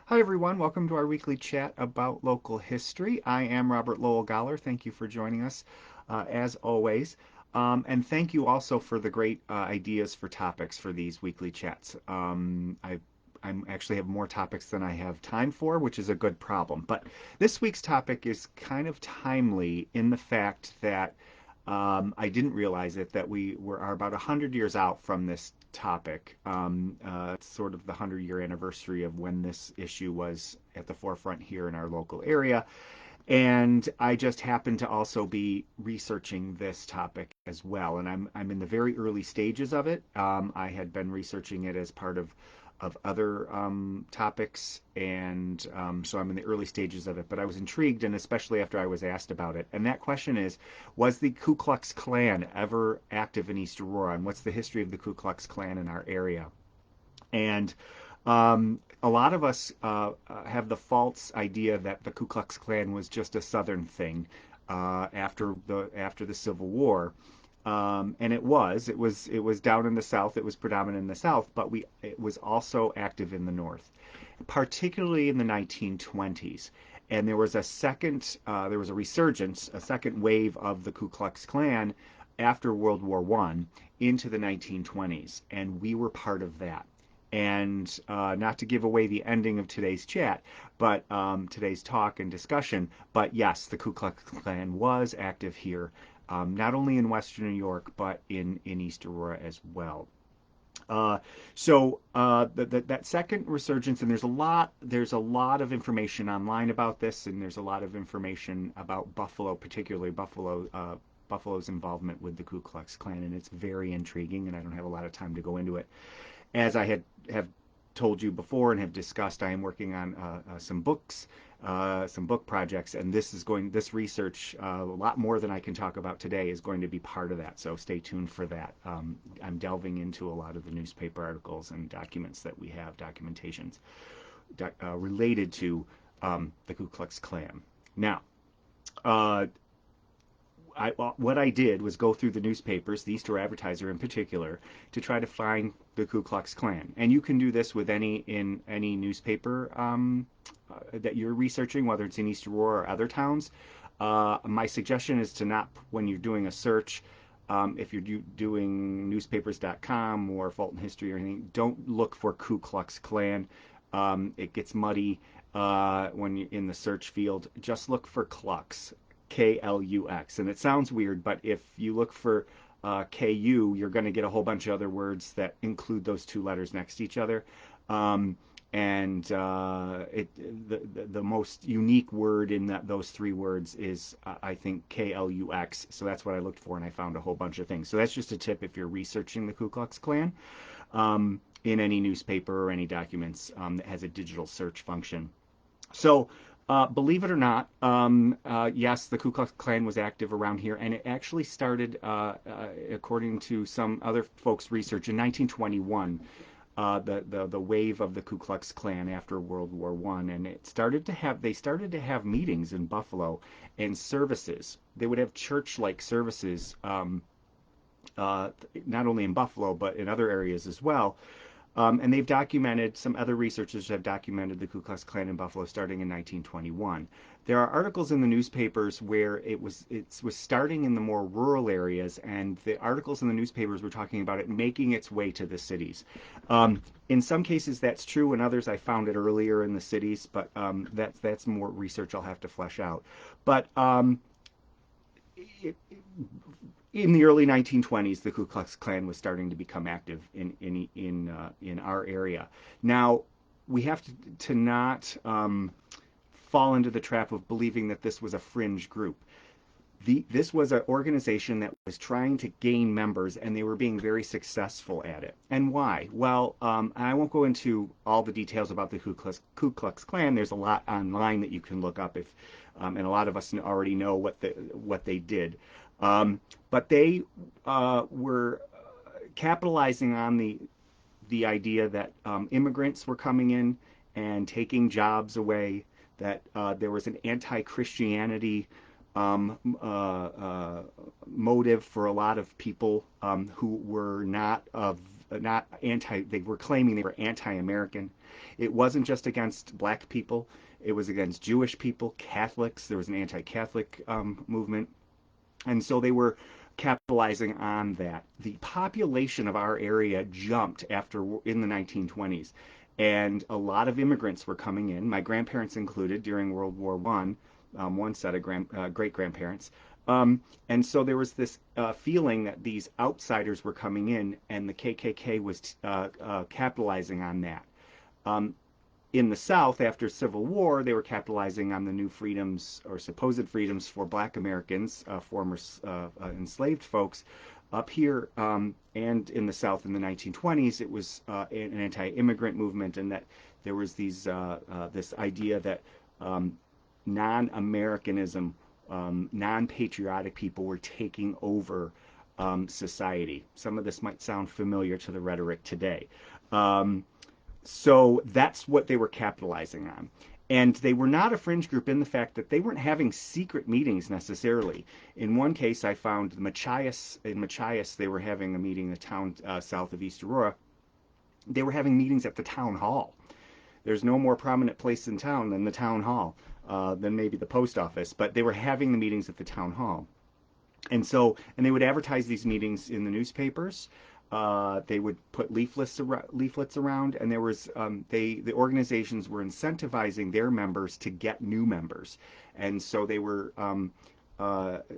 Hi, everyone. Welcome to our weekly chat about local history. I am Robert Lowell Goller. Thank you for joining us, as always. And thank you also for the great ideas for topics for these weekly chats. I actually have more topics than I have time for, which is a good problem. But this week's topic is kind of timely in the fact that I didn't realize it that are about 100 years out from this topic. It's sort of the 100-year anniversary of when this issue was at the forefront here in our local area. And I just happened to also be researching this topic as well. And I'm in the very early stages of it. I had been researching it as part of other topics, and so I'm in the early stages of it. But I was intrigued, and especially after I was asked about it. And that question is, was the Ku Klux Klan ever active in East Aurora? And what's the history of the Ku Klux Klan in our area? And a lot of us have the false idea that the Ku Klux Klan was just a Southern thing after the Civil War, and it was down in the South. It was predominant in the South, but it was also active in the North, particularly in the 1920s. And there was a resurgence, a second wave of the Ku Klux Klan after World War I into the 1920s, and we were part of that. And not to give away the ending of today's chat, but today's talk and discussion, but yes, the Ku Klux Klan was active here, not only in Western New York, but in East Aurora as well. That second resurgence, and there's a lot of information online about this, and there's a lot of information about Buffalo, particularly Buffalo's involvement with the Ku Klux Klan, and it's very intriguing, and I don't have a lot of time to go into it. As I have told you before and have discussed, I am working on some books, some book projects, and this research, a lot more than I can talk about today, is going to be part of that. So stay tuned for that. I'm delving into a lot of the newspaper articles and documents that we have, documentations related to the Ku Klux Klan. Now, uh, what I did was go through the newspapers, the Easter Advertiser in particular, to try to find the Ku Klux Klan. And you can do this with any newspaper that you're researching, whether it's in East Aurora or other towns. My suggestion is to not, when you're doing a search, if you're doing newspapers.com or Fulton History or anything, don't look for Ku Klux Klan. It gets muddy when you're in the search field. Just look for Klux. Klux. And it sounds weird, but if you look for KU, you're going to get a whole bunch of other words that include those two letters next to each other. And the most unique word in those three words is, I think, Klux. So that's what I looked for, and I found a whole bunch of things. So that's just a tip if you're researching the Ku Klux Klan in any newspaper or any documents that has a digital search function. So, believe it or not, yes, the Ku Klux Klan was active around here, and it actually started, according to some other folks' research, in 1921. The wave of the Ku Klux Klan after World War I, and they started to have meetings in Buffalo and services. They would have church-like services, not only in Buffalo but in other areas as well. And they've documented, some other researchers have documented the Ku Klux Klan in Buffalo starting in 1921. There are articles in the newspapers where it was starting in the more rural areas, and the articles in the newspapers were talking about it making its way to the cities. In some cases that's true, in others I found it earlier in the cities, but that's more research I'll have to flesh out. But it, in the early 1920s, the Ku Klux Klan was starting to become active in our area. Now, we have to not fall into the trap of believing that this was a fringe group. This was an organization that was trying to gain members, and they were being very successful at it. And why? Well, I won't go into all the details about the Ku Klux Klan. There's a lot online that you can look up, and a lot of us already know what they did. But they were capitalizing on the idea that immigrants were coming in and taking jobs away, that there was an anti-Christianity motive for a lot of people who were not of not anti. They were claiming they were anti-American. It wasn't just against black people. It was against Jewish people, Catholics. There was an anti-Catholic movement, and so they were capitalizing on that. The population of our area jumped after in the 1920s, and a lot of immigrants were coming in, my grandparents included, during World War One, one set of great grandparents. And so there was this feeling that these outsiders were coming in, and the KKK was capitalizing on that. Um, in the South, after Civil War, they were capitalizing on the new freedoms or supposed freedoms for Black Americans, former enslaved folks. Up here and in the South in the 1920s, it was an anti-immigrant movement, and that there was this idea that non-Americanism, non-patriotic people were taking over society. Some of this might sound familiar to the rhetoric today. Um, so that's what they were capitalizing on. And they were not a fringe group in the fact that they weren't having secret meetings necessarily. In one case, I found in Machias, they were having a meeting in the town south of East Aurora. They were having meetings at the town hall. There's no more prominent place in town than the town hall, than maybe the post office, but they were having the meetings at the town hall. And they would advertise these meetings in the newspapers. They would put leaflets around, and the organizations were incentivizing their members to get new members, and so they were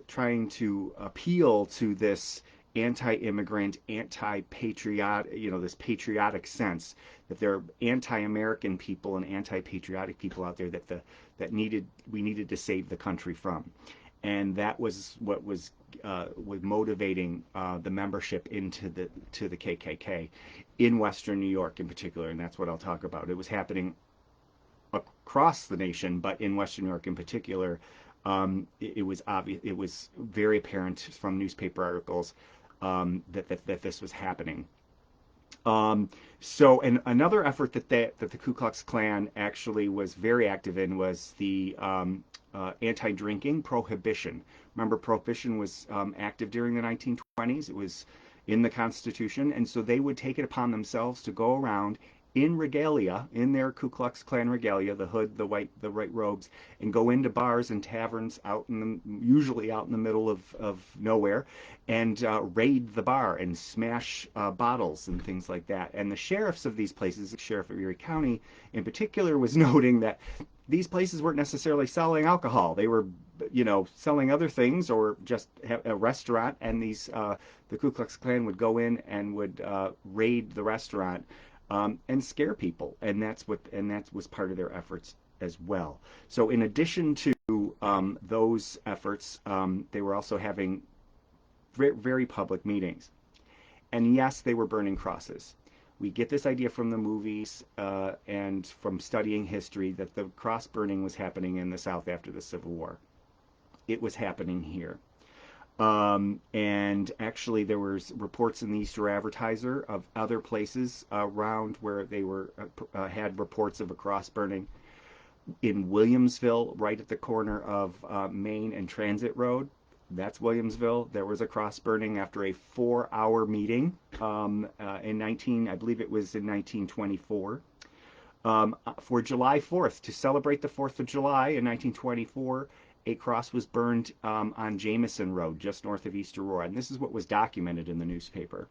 trying to appeal to this anti-immigrant, anti-patriotic, this patriotic sense that there are anti-American people and anti-patriotic people out there we needed to save the country from. And that was what was motivating the membership to the KKK in Western New York in particular, and that's what I'll talk about. It was happening across the nation, but in Western New York in particular, it was obvious. It was very apparent from newspaper articles that this was happening. And another effort that the Ku Klux Klan actually was very active in was the anti-drinking prohibition. Remember, prohibition was active during the 1920s. It was in the Constitution, and so they would take it upon themselves to go around in regalia, in their Ku Klux Klan regalia, the hood, the white robes, and go into bars and taverns usually out in the middle of nowhere, and raid the bar and smash bottles and things like that. And the sheriffs of these places, the sheriff of Erie County in particular, was noting that these places weren't necessarily selling alcohol. They were, selling other things, or just a restaurant. And the Ku Klux Klan would go in and would raid the restaurant and scare people, and that was part of their efforts as well. So in addition to those efforts, they were also having very, very public meetings. And yes, they were burning crosses. We get this idea from the movies and from studying history that the cross burning was happening in the South after the Civil War. It was happening here. And actually, there was reports in the East Aurora Advertiser of other places around where they had reports of a cross burning. In Williamsville, right at the corner of Main and Transit Road, that's Williamsville. There was a cross burning after a 4-hour meeting I believe it was in 1924. For July 4th, to celebrate the 4th of July in 1924, a cross was burned on Jameson Road, just north of East Aurora. And this is what was documented in the newspaper.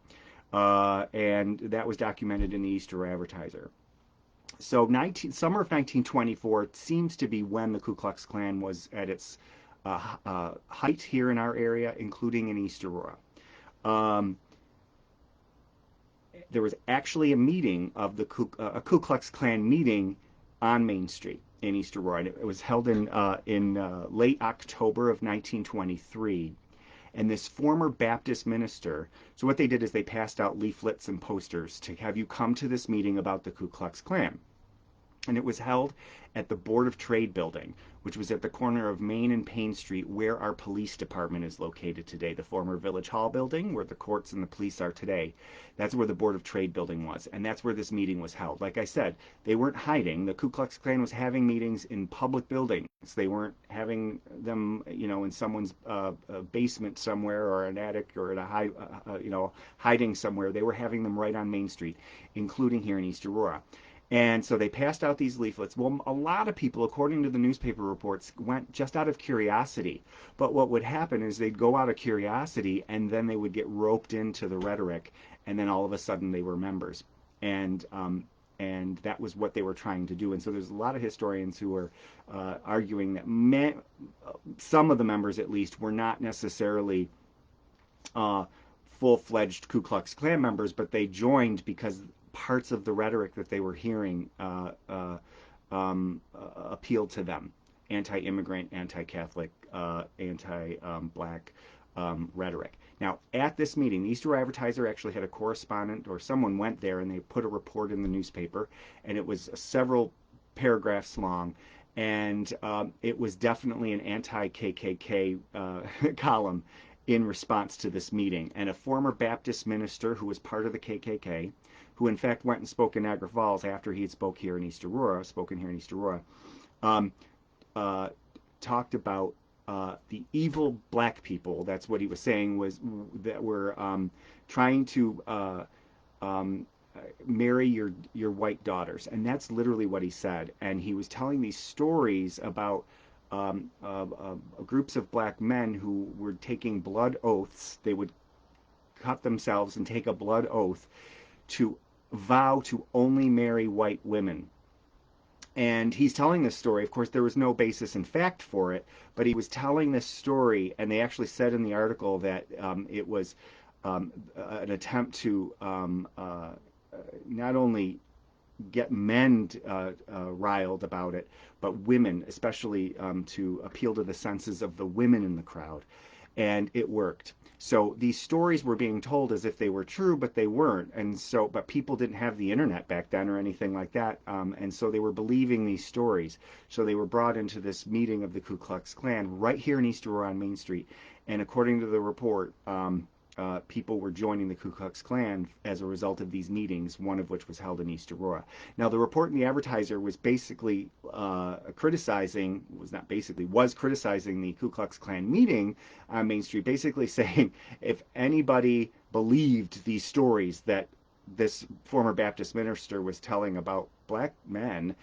And that was documented in the East Aurora Advertiser. So summer of 1924 seems to be when the Ku Klux Klan was at its height here in our area, including in East Aurora. There was actually a meeting of a Ku Klux Klan meeting on Main Street in East Aurora. It was held in late October of 1923. And this former Baptist minister, so what they did is they passed out leaflets and posters to have you come to this meeting about the Ku Klux Klan. And it was held at the Board of Trade building, which was at the corner of Main and Payne Street, where our police department is located today. The former Village Hall building, where the courts and the police are today, that's where the Board of Trade building was, and that's where this meeting was held. Like I said, they weren't hiding. The Ku Klux Klan was having meetings in public buildings. They weren't having them, in someone's basement somewhere, or an attic, or in a hiding somewhere. They were having them right on Main Street, including here in East Aurora. And so they passed out these leaflets. Well, a lot of people, according to the newspaper reports, went just out of curiosity. But what would happen is they'd go out of curiosity, and then they would get roped into the rhetoric, and then all of a sudden they were members. And that was what they were trying to do. And so there's a lot of historians who are arguing that some of the members, at least, were not necessarily full-fledged Ku Klux Klan members, but they joined because parts of the rhetoric that they were hearing appealed to them. Anti-immigrant, anti-Catholic, anti-black rhetoric. Now, at this meeting, the East Aurora Advertiser actually had a correspondent, or someone went there and they put a report in the newspaper, and it was several paragraphs long, and it was definitely an anti-KKK column in response to this meeting. And a former Baptist minister who was part of the KKK, who in fact went and spoke in Niagara Falls after he had spoken here in East Aurora, talked about the evil black people. That's what he was saying, was that were trying to marry your white daughters, and that's literally what he said. And he was telling these stories about groups of black men who were taking blood oaths. They would cut themselves and take a blood oath to vow to only marry white women. And he's telling this story. Of course, there was no basis in fact for it, but he was telling this story, and they actually said in the article that it was an attempt to not only get men riled about it, but women, especially to appeal to the senses of the women in the crowd. And it worked. So these stories were being told as if they were true, but they weren't. And so, but people didn't have the internet back then or anything like that. And so they were believing these stories. So they were brought into this meeting of the Ku Klux Klan right here in East Aurora on Main Street. And according to the report, people were joining the Ku Klux Klan as a result of these meetings, one of which was held in East Aurora. Now, the report in the Advertiser was basically criticizing the Ku Klux Klan meeting on Main Street, basically saying if anybody believed these stories that this former Baptist minister was telling about black men,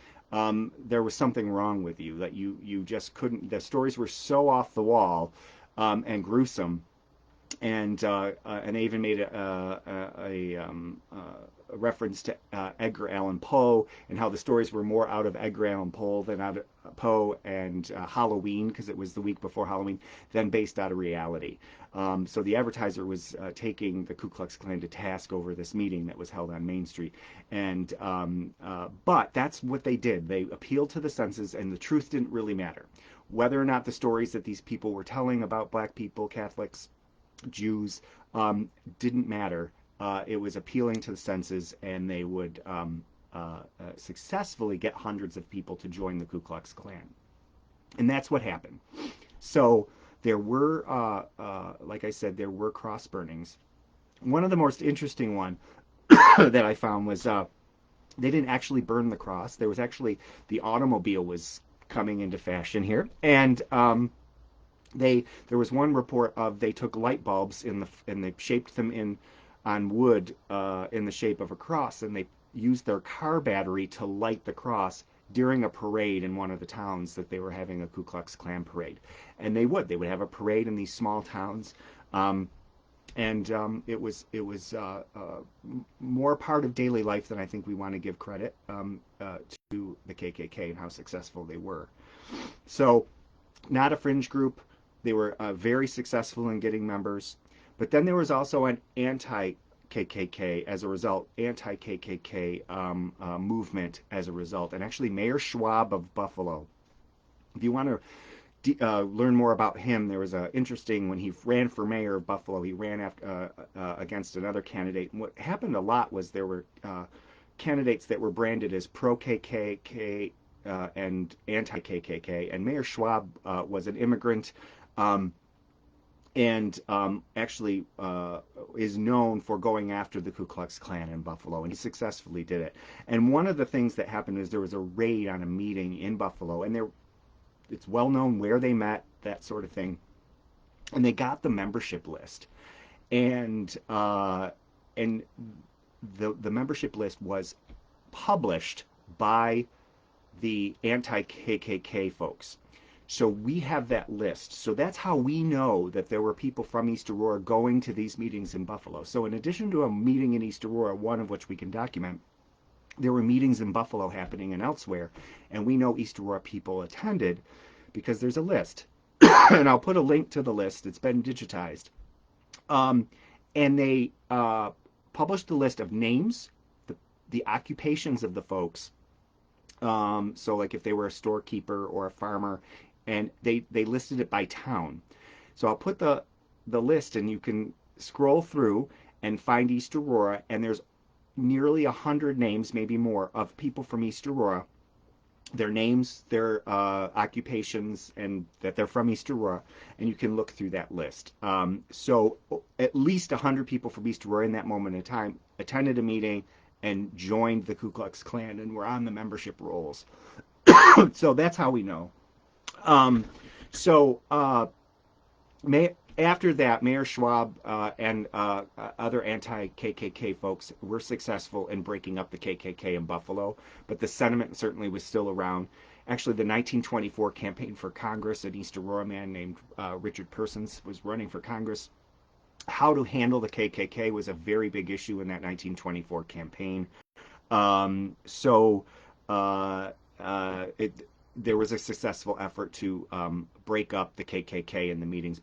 there was something wrong with you, that you just couldn't. The stories were so off the wall and gruesome. And they even made a reference to Edgar Allan Poe, and how the stories were more out of Edgar Allan Poe than out of Poe and Halloween, because it was the week before Halloween, than based out of reality. So the Advertiser was taking the Ku Klux Klan to task over this meeting that was held on Main Street. And but that's what they did. They appealed to the senses, and the truth didn't really matter. Whether or not the stories that these people were telling about black people, Catholics, Jews, didn't matter. It was appealing to the senses, and they would successfully get hundreds of people to join the Ku Klux Klan. And that's what happened. So there were, like I said, there were cross burnings. One of the most interesting one that I found was they didn't actually burn the cross. There was actually, the automobile was coming into fashion here, and there was one report of they took light bulbs and they shaped them on wood in the shape of a cross, and they used their car battery to light the cross during a parade in one of the towns that they were having a Ku Klux Klan parade. And they would have a parade in these small towns, and it was more part of daily life than I think we want to give credit to the KKK and how successful they were. So, not a fringe group. They were very successful in getting members. But then there was also an anti-KKK as a result, anti-KKK movement as a result. And actually, Mayor Schwab of Buffalo, if you want to learn more about him, there was interesting, when he ran for mayor of Buffalo, he ran against another candidate. And what happened a lot was there were candidates that were branded as pro-KKK and anti-KKK, and Mayor Schwab was an immigrant. Um, and actually is known for going after the Ku Klux Klan in Buffalo, and he successfully did it. And one of the things that happened is there was a raid on a meeting in Buffalo, and it's well known where they met, that sort of thing, and they got the membership list, and and the membership list was published by the anti-KKK folks. So we have that list. So that's how we know that there were people from East Aurora going to these meetings in Buffalo. So in addition to a meeting in East Aurora, one of which we can document, there were meetings in Buffalo happening and elsewhere, and we know East Aurora people attended because there's a list. And I'll put a link to the list. It's been digitized. And they published the list of names, the occupations of the folks. So like if they were a storekeeper or a farmer, and they listed it by town. So I'll put the list, and you can scroll through and find East Aurora, and there's nearly 100 names, maybe more, of people from East Aurora, their names, their occupations, and that they're from East Aurora, and you can look through that list. So at least 100 people from East Aurora in that moment in time attended a meeting and joined the Ku Klux Klan and were on the membership rolls. So that's how we know. After that, Mayor Schwab and other anti-KKK folks were successful in breaking up the KKK in Buffalo, but the sentiment certainly was still around. Actually, the 1924 campaign for Congress, an East Aurora man named Richard Persons was running for Congress. How to handle the KKK was a very big issue in that 1924 campaign. There was a successful effort to break up the KKK in the meetings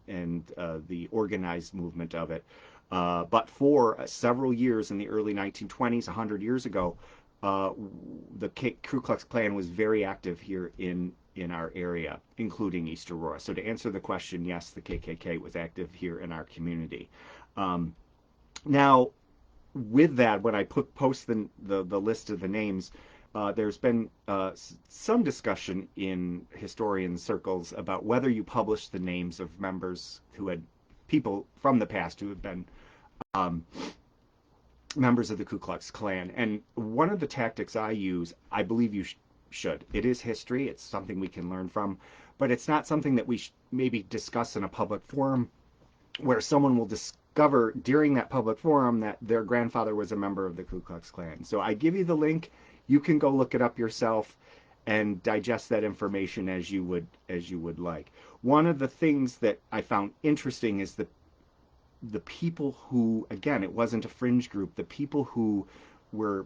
and the organized movement of it. But for several years in the early 1920s, 100 years ago, the Ku Klux Klan was very active here in our area, including East Aurora. So to answer the question, yes, the KKK was active here in our community. Now, with that, when I post the list of the names, there's been some discussion in historian circles about whether you publish the names of members people from the past who had been members of the Ku Klux Klan. And one of the tactics I use, I believe you should. It is history. It's something we can learn from, but it's not something that we maybe discuss in a public forum where someone will discover during that public forum that their grandfather was a member of the Ku Klux Klan. So I give you the link. You can go look it up yourself and digest that information as you would like. One of the things that I found interesting is the people who, again, it wasn't a fringe group, the people who were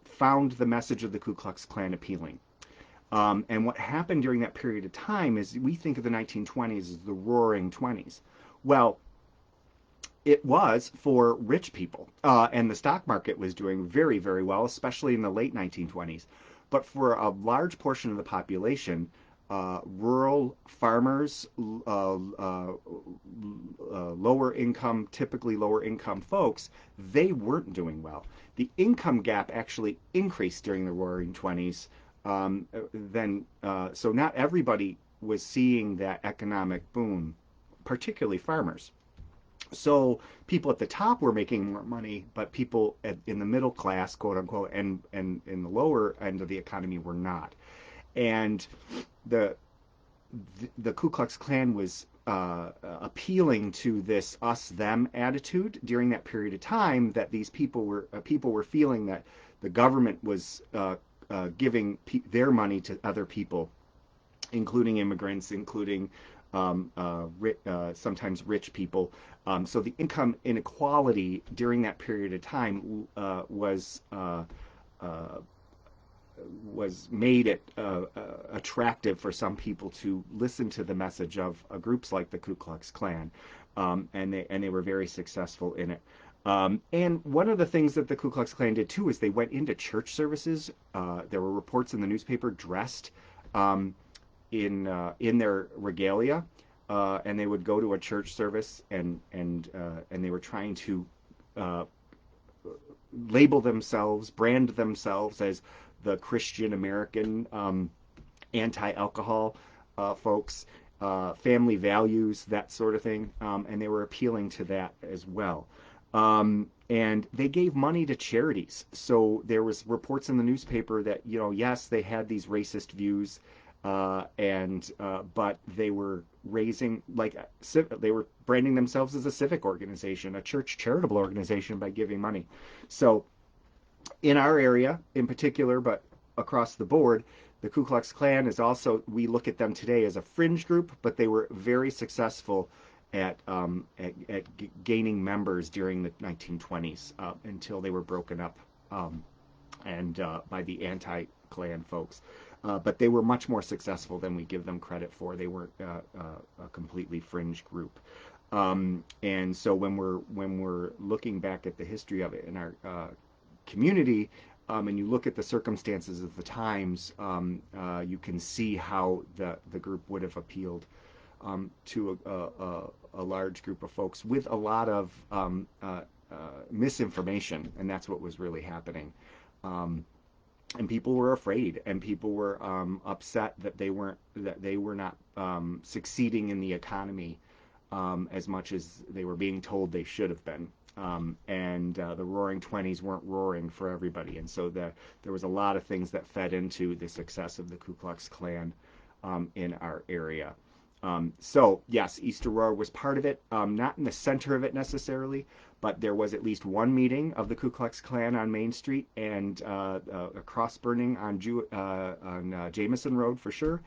found the message of the Ku Klux Klan appealing. And what happened during that period of time is we think of the 1920s as the Roaring 20s. Well, it was for rich people, and the stock market was doing very, very well, especially in the late 1920s. But for a large portion of the population, rural farmers, typically lower income folks, they weren't doing well. The income gap actually increased during the Roaring 20s. So not everybody was seeing that economic boom, particularly farmers. So people at the top were making more money, but people in the middle class, quote unquote, and in the lower end of the economy were not. And the Ku Klux Klan was appealing to this us-them attitude during that period of time, that these people were feeling that the government was giving their money to other people, including immigrants, including sometimes rich people. So the income inequality during that period of time was made it attractive for some people to listen to the message of groups like the Ku Klux Klan, and they were very successful in it. And one of the things that the Ku Klux Klan did too is they went into church services. There were reports in the newspaper dressed in their regalia, and they would go to a church service and they were trying to label themselves, brand themselves as the Christian American anti-alcohol folks, family values, that sort of thing, and they were appealing to that as well. And they gave money to charities. So there was reports in the newspaper that, yes, they had these racist views, and but they were raising, like, they were branding themselves as a civic organization, a church charitable organization, by giving money. So in our area in particular, but across the board, the Ku Klux Klan is also, we look at them today as a fringe group, but they were very successful at gaining members during the 1920s, until they were broken up, and by the anti-Klan folks. But they were much more successful than we give them credit for. They weren't a completely fringe group. And so when we're looking back at the history of it in our community, and you look at the circumstances of the times, you can see how the group would have appealed to a large group of folks with a lot of misinformation, and that's what was really happening. And people were afraid, and people were upset that they were not succeeding in the economy as much as they were being told they should have been. And the Roaring Twenties weren't roaring for everybody, and so there was a lot of things that fed into the success of the Ku Klux Klan in our area. So yes, East Aurora was part of it, not in the center of it necessarily, but there was at least one meeting of the Ku Klux Klan on Main Street, and a cross burning on Jameson Road for sure.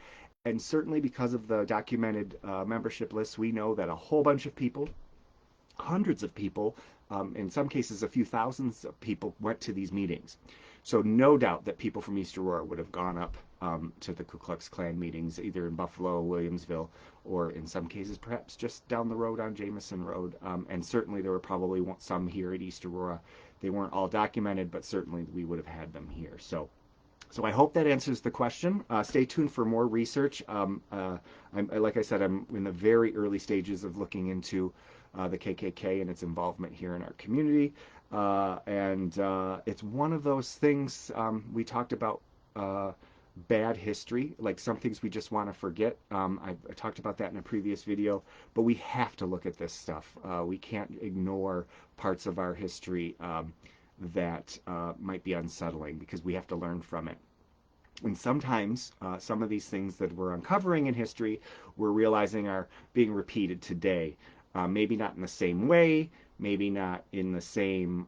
And certainly because of the documented membership lists, we know that a whole bunch of people, hundreds of people, in some cases a few thousands of people, went to these meetings. So no doubt that people from East Aurora would have gone up to the Ku Klux Klan meetings, either in Buffalo, Williamsville, or in some cases perhaps just down the road on Jameson Road. And certainly there were probably some here at East Aurora. They weren't all documented, but certainly we would have had them here. So I hope that answers the question. Stay tuned for more research. Like I said, I'm in the very early stages of looking into the KKK and its involvement here in our community. And it's one of those things, we talked about bad history, like some things we just want to forget. I talked about that in a previous video, but we have to look at this stuff. We can't ignore parts of our history that might be unsettling, because we have to learn from it. And sometimes some of these things that we're uncovering in history, we're realizing are being repeated today. Maybe not in the same way, maybe not in the same,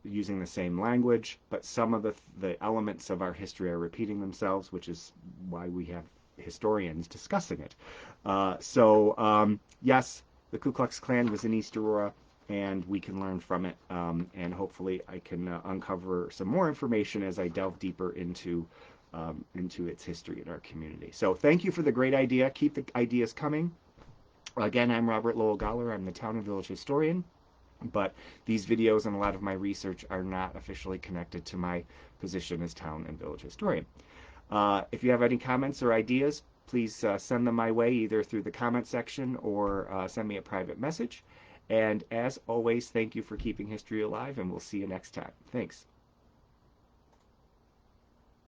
using the same language, but some of the elements of our history are repeating themselves, which is why we have historians discussing it. Yes, the Ku Klux Klan was in East Aurora, and we can learn from it, and hopefully I can uncover some more information as I delve deeper into its history in our community. So thank you for the great idea. Keep the ideas coming. Again, I'm Robert Lowell Goller. I'm the Town and Village Historian, but these videos and a lot of my research are not officially connected to my position as Town and Village Historian. If you have any comments or ideas, please send them my way, either through the comment section or send me a private message. And as always, thank you for keeping history alive, and we'll see you next time. Thanks.